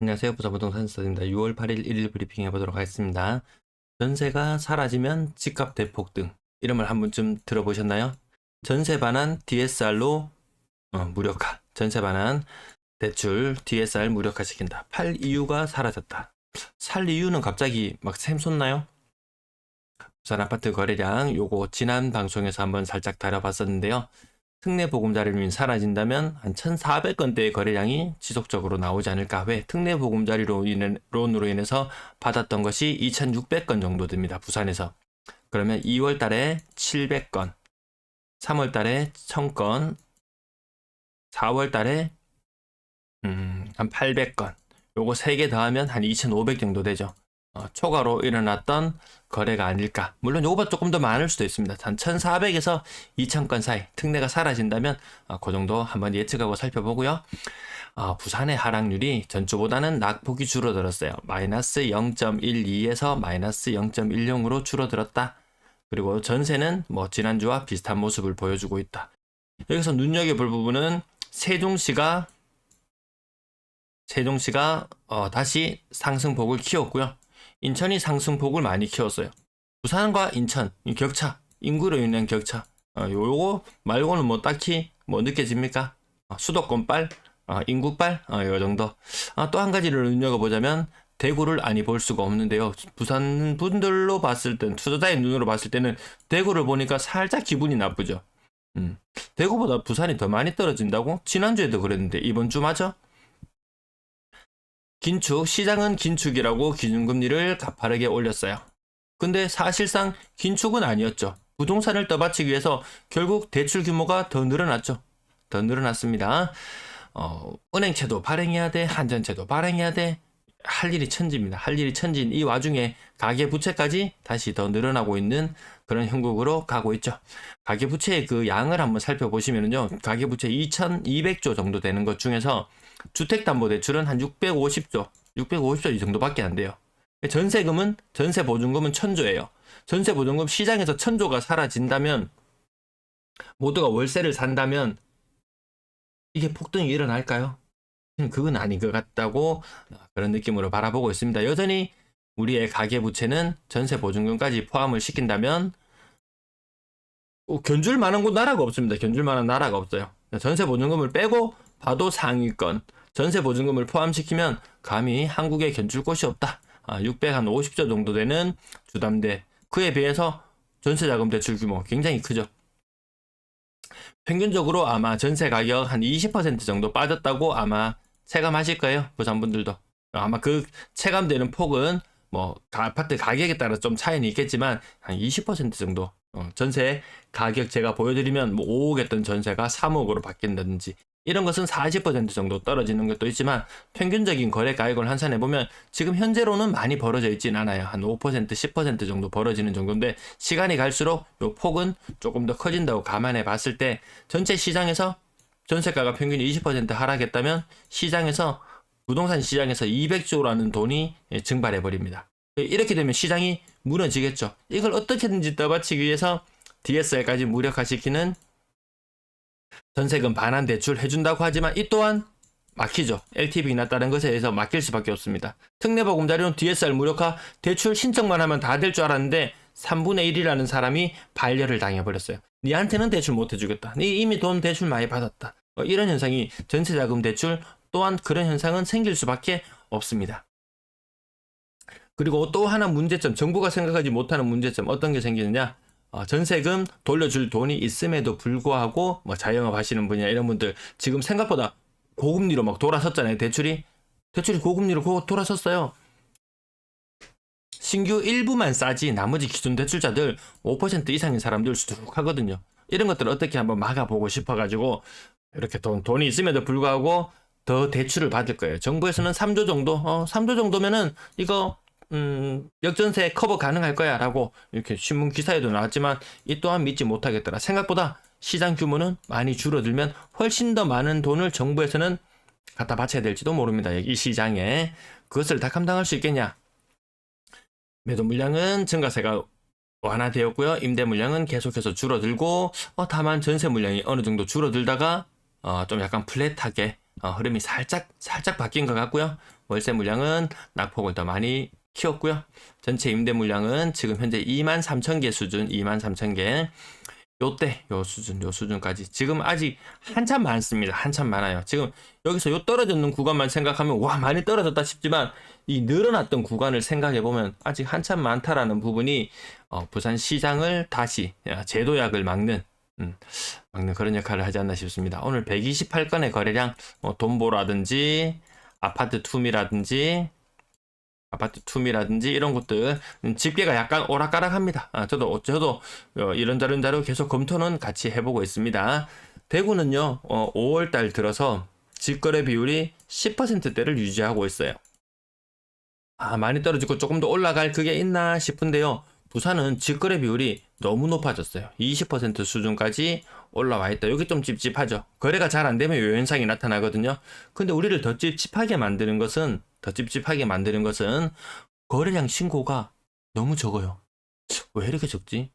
안녕하세요. 부자부동산 스터디입니다. 6월 8일 1일 브리핑 해보도록 하겠습니다. 전세가 사라지면 집값 대폭등. 이름을 한 번쯤 들어보셨나요? 전세 반환 DSR로 무력화. 전세 반환 대출 DSR 무력화시킨다. 팔 이유가 사라졌다. 살 이유는 갑자기 막 샘솟나요? 부산 아파트 거래량 요거 지난 방송에서 한번 살짝 다뤄봤었는데요. 특례 보금자리로 사라진다면 한 1,400건대의 거래량이 지속적으로 나오지 않을까. 왜? 특례 보금자리로 론으로 인해서 받았던 것이 2,600건 정도 됩니다. 부산에서. 그러면 2월 달에 700건, 3월 달에 1,000건, 4월 달에 한 800건. 요거 3개 더하면 한 2,500 정도 되죠. 초과로 일어났던 거래가 아닐까. 물론 요거보다 조금 더 많을 수도 있습니다. 한 1,400에서 2,000건 사이 특례가 사라진다면 그 정도 한번 예측하고 살펴보고요. 부산의 하락률이 전주보다는 낙폭이 줄어들었어요. 마이너스 0.12에서 마이너스 0.10으로 줄어들었다. 그리고 전세는 뭐 지난주와 비슷한 모습을 보여주고 있다. 여기서 눈여겨볼 부분은 세종시가 다시 상승폭을 키웠고요. 인천이 상승폭을 많이 키웠어요. 부산과 인천 격차, 인구로 인한 격차. 요거 말고는 뭐 딱히 뭐 느껴집니까? 수도권빨, 인구빨, 요 정도. 또 한 가지를 눈여겨보자면 대구를 아니 볼 수가 없는데요. 부산 분들로 봤을 땐, 투자자의 눈으로 봤을 때는 대구를 보니까 살짝 기분이 나쁘죠. 대구보다 부산이 더 많이 떨어진다고? 지난주에도 그랬는데 이번 주 맞아? 긴축, 시장은 긴축이라고 기준금리를 가파르게 올렸어요. 근데 사실상 긴축은 아니었죠. 부동산을 떠받치기 위해서 결국 대출 규모가 더 늘어났죠. 더 늘어났습니다. 은행채도 발행해야 돼, 한전채도 발행해야 돼. 할 일이 천지입니다. 할 일이 천지인 이 와중에 가계부채까지 다시 더 늘어나고 있는 그런 형국으로 가고 있죠. 가계부채의 그 양을 한번 살펴보시면요. 가계부채 2,200조 정도 되는 것 중에서 주택담보대출은 한 650조 이 정도밖에 안 돼요. 전세금은, 전세보증금은 1,000조예요. 전세보증금 시장에서 1,000조가 사라진다면, 모두가 월세를 산다면, 이게 폭등이 일어날까요? 그건 아닌 것 같다고 그런 느낌으로 바라보고 있습니다. 여전히 우리의 가계부채는 전세보증금까지 포함을 시킨다면, 견줄 만한 곳 나라가 없습니다. 견줄 만한 나라가 없어요. 전세보증금을 빼고 봐도 상위권, 전세보증금을 포함시키면 감히 한국에 견줄 곳이 없다. 650조 정도 되는 주담대. 그에 비해서 전세자금 대출 규모 굉장히 크죠. 평균적으로 아마 전세 가격 한 20% 정도 빠졌다고 아마 체감하실 거예요. 부산분들도. 아마 그 체감되는 폭은 뭐 아파트 가격에 따라 좀 차이는 있겠지만 한 20% 정도. 전세 가격 제가 보여드리면 뭐 5억 했던 전세가 3억으로 바뀐다든지 이런 것은 40% 정도 떨어지는 것도 있지만 평균적인 거래 가액을 환산해보면 지금 현재로는 많이 벌어져 있진 않아요. 한 5%, 10% 정도 벌어지는 정도인데 시간이 갈수록 이 폭은 조금 더 커진다고 감안해 봤을 때 전체 시장에서 전세가가 평균 20% 하락했다면 시장에서 부동산 시장에서 200조라는 돈이 증발해 버립니다. 이렇게 되면 시장이 무너지겠죠. 이걸 어떻게든지 떠받치기 위해서 DSR까지 무력화시키는 전세금 반환 대출 해준다고 하지만 이 또한 막히죠. LTV나 다른 것에 의해서 막힐 수밖에 없습니다. 특례보금자리론 DSR 무력화 대출 신청만 하면 다 될 줄 알았는데 3분의 1이라는 사람이 반려를 당해버렸어요. 니한테는 대출 못 해주겠다. 니 이미 돈 대출 많이 받았다. 이런 현상이 전세자금 대출 또한 그런 현상은 생길 수밖에 없습니다. 그리고 또 하나 문제점, 정부가 생각하지 못하는 문제점 어떤 게 생기느냐? 전세금 돌려줄 돈이 있음에도 불구하고 뭐 자영업 하시는 분이나 이런 분들 지금 생각보다 고금리로 막 돌아섰잖아요. 대출이 고금리로 돌아섰어요. 신규 일부만 싸지 나머지 기존 대출자들 5% 이상인 사람들 수두룩하거든요. 이런 것들을 어떻게 한번 막아보고 싶어가지고 이렇게 돈이 있음에도 불구하고 더 대출을 받을 거예요. 정부에서는 3조 정도, 3조 정도면은 이거 역전세 커버 가능할 거야 라고 이렇게 신문 기사에도 나왔지만 이 또한 믿지 못하겠더라. 생각보다 시장 규모는 많이 줄어들면 훨씬 더 많은 돈을 정부에서는 갖다 바쳐야 될지도 모릅니다. 이 시장에. 그것을 다 감당할 수 있겠냐? 매도 물량은 증가세가 완화되었고요. 임대 물량은 계속해서 줄어들고 다만 전세 물량이 어느 정도 줄어들다가 좀 약간 플랫하게 흐름이 살짝 바뀐 것 같고요. 월세 물량은 낙폭을 더 많이 키웠고요. 전체 임대 물량은 지금 현재 23,000개 수준, 23,000개. 요 수준까지. 지금 아직 한참 많습니다. 한참 많아요. 지금 여기서 요 떨어졌는 구간만 생각하면 와, 많이 떨어졌다 싶지만 이 늘어났던 구간을 생각해 보면 아직 한참 많다라는 부분이 부산 시장을 다시 재도약을 막는 그런 역할을 하지 않나 싶습니다. 오늘 128건의 거래량, 돈보라든지 아파트 투미라든지 이런 것들 집계가 약간 오락가락합니다. 저도 이런저런 자료 계속 검토는 같이 해보고 있습니다. 대구는요 5월달 들어서 직거래 비율이 10%대를 유지하고 있어요. 많이 떨어지고 조금 더 올라갈 그게 있나 싶은데요. 부산은 직거래 비율이 너무 높아졌어요. 20% 수준까지 올라와 있다. 여기 좀 찝찝하죠. 거래가 잘 안 되면 요 현상이 나타나거든요. 근데 우리를 더 찝찝하게 만드는 것은 거래량 신고가 너무 적어요. 왜 이렇게 적지?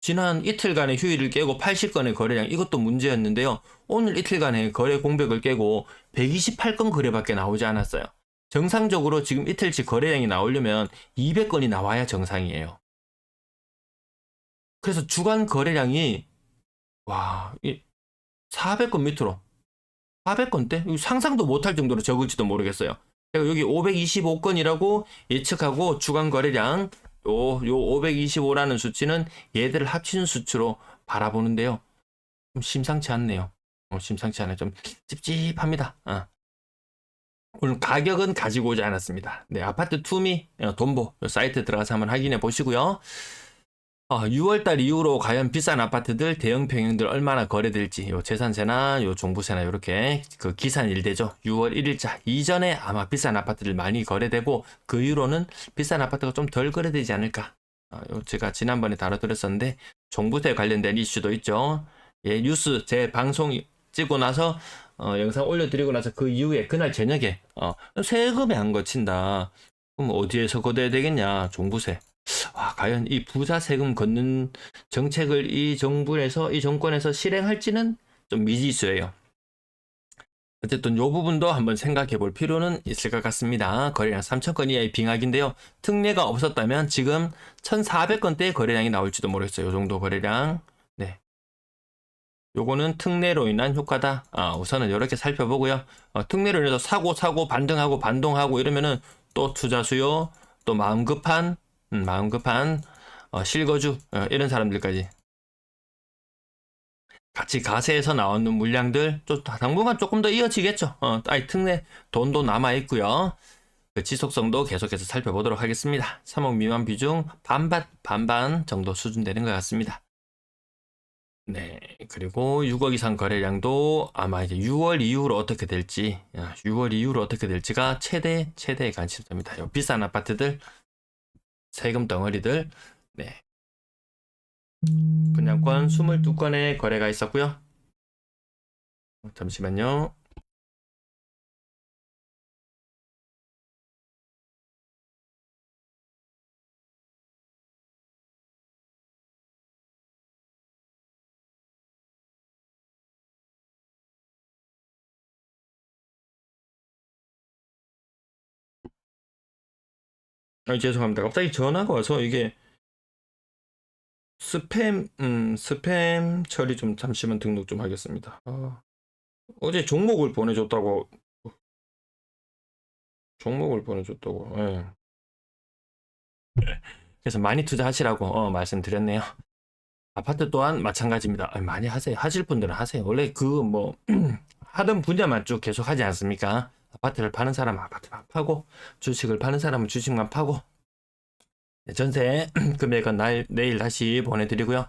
지난 이틀간의 휴일을 깨고 80건의 거래량, 이것도 문제였는데요. 오늘 이틀간의 거래 공백을 깨고 128건 거래밖에 나오지 않았어요. 정상적으로 지금 이틀치 거래량이 나오려면 200건이 나와야 정상이에요. 그래서 주간 거래량이 400건 밑으로 400건대? 상상도 못할 정도로 적을지도 모르겠어요. 제가 여기 525건이라고 예측하고 주간 거래량 요 525라는 수치는 얘들을 합친 수치로 바라보는데요. 좀 심상치 않네요. 심상치 않아요. 좀 찝찝합니다. 오늘 가격은 가지고 오지 않았습니다. 네, 아파트 투미 돈보 사이트 들어가서 한번 확인해 보시고요. 6월달 이후로 과연 비싼 아파트들, 대형 평형들 얼마나 거래될지, 요 재산세나 요 종부세나 이렇게 그 기산 일대죠. 6월 1일자 이전에 아마 비싼 아파트들 많이 거래되고 그 이후로는 비싼 아파트가 좀 덜 거래되지 않을까. 제가 지난번에 다뤄드렸었는데 종부세 관련된 이슈도 있죠. 예, 뉴스 제 방송 찍고 나서 영상 올려드리고 나서 그 이후에 그날 저녁에 세금에 안 거친다. 그럼 어디에서 걷어야 되겠냐? 종부세. 과연 이 부자 세금 걷는 정책을 이 정권에서 실행할지는 좀 미지수예요. 어쨌든 이 부분도 한번 생각해 볼 필요는 있을 것 같습니다. 거래량 3,000건 이하의 빙하기인데요. 특례가 없었다면 지금 1,400건대의 거래량이 나올지도 모르겠어요. 이 정도 거래량. 네. 요거는 특례로 인한 효과다. 우선은 이렇게 살펴보고요. 특례로 인해서 사고 반등하고 이러면은 또 투자 수요, 또 마음 급한 실거주 이런 사람들까지 같이 가세에서 나오는 물량들 좀 당분간 조금 더 이어지겠죠. 특례 돈도 남아 있고요. 그 지속성도 계속해서 살펴보도록 하겠습니다. 3억 미만 비중 반반 정도 수준 되는 것 같습니다. 네, 그리고 6억 이상 거래량도 아마 이제 6월 이후로 어떻게 될지가 최대의 관심사입니다. 요 비싼 아파트들, 세금 덩어리들, 네. 분양권 22건의 거래가 있었고요. 잠시만요. 죄송합니다. 갑자기 전화가 와서 이게 스팸 처리 좀 잠시만 등록 좀 하겠습니다. 어제 종목을 보내줬다고. 예. 그래서 많이 투자하시라고 말씀드렸네요. 아파트 또한 마찬가지입니다. 많이 하세요. 하실 분들은 하세요. 원래 하던 분야만 쭉 계속 하지 않습니까? 아파트를 파는 사람은 아파트만 파고, 주식을 파는 사람은 주식만 파고. 전세 금액은 내일 다시 보내드리고요.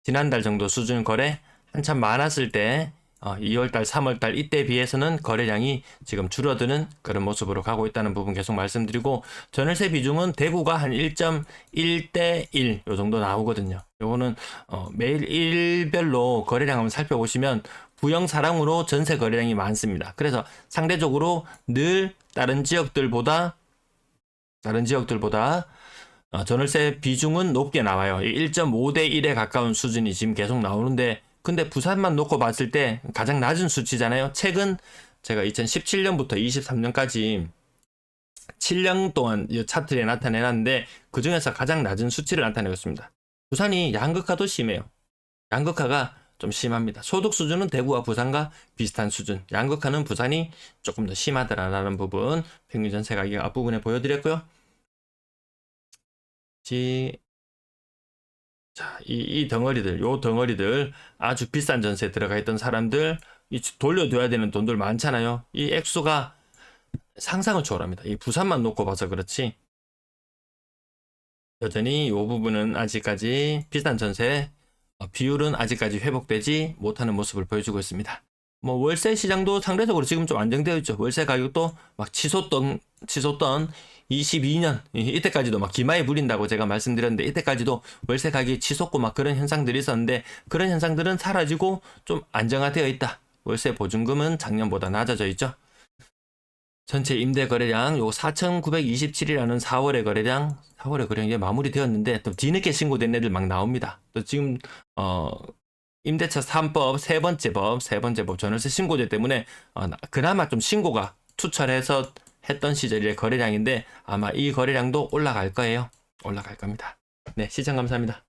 지난달 정도 수준 거래 한참 많았을 때 2월달, 3월달 이때 비해서는 거래량이 지금 줄어드는 그런 모습으로 가고 있다는 부분 계속 말씀드리고, 전월세 비중은 대구가 한 1.1대 1 요 정도 나오거든요. 요거는 매일 일별로 거래량 한번 살펴보시면 부영 사랑으로 전세 거래량이 많습니다. 그래서 상대적으로 늘 다른 지역들보다 전월세 비중은 높게 나와요. 1.5대 1에 가까운 수준이 지금 계속 나오는데, 근데 부산만 놓고 봤을 때 가장 낮은 수치잖아요. 최근 제가 2017년부터 23년까지 7년 동안 이 차트에 나타내놨는데 그 중에서 가장 낮은 수치를 나타내고 있습니다. 부산이 양극화도 심해요. 양극화가 좀 심합니다. 소득 수준은 대구와 부산과 비슷한 수준. 양극화는 부산이 조금 더 심하더라라는 부분 평균 전세 가격 앞부분에 보여드렸고요. 자, 이 덩어리들, 요 덩어리들 아주 비싼 전세에 들어가 있던 사람들 돌려둬야 되는 돈들 많잖아요. 이 액수가 상상을 초월합니다. 이 부산만 놓고 봐서 그렇지 여전히 이 부분은 아직까지 비싼 전세 비율은 아직까지 회복되지 못하는 모습을 보여주고 있습니다. 뭐 월세 시장도 상대적으로 지금 좀 안정되어 있죠. 월세 가격도 막 치솟던 22년 이때까지도 막 기마에 불린다고 제가 말씀드렸는데 이때까지도 월세 가격이 치솟고 막 그런 현상들이 있었는데 그런 현상들은 사라지고 좀 안정화되어 있다. 월세 보증금은 작년보다 낮아져 있죠. 전체 임대 거래량 요 4,927이라는 4월의 거래량 이제 마무리되었는데 또 뒤늦게 신고된 애들 막 나옵니다. 또 지금 임대차 3법 세 번째 법 전월세 신고제 때문에 그나마 좀 신고가 투철해서 했던 시절의 거래량인데 아마 이 거래량도 올라갈 거예요. 올라갈 겁니다. 네, 시청 감사합니다.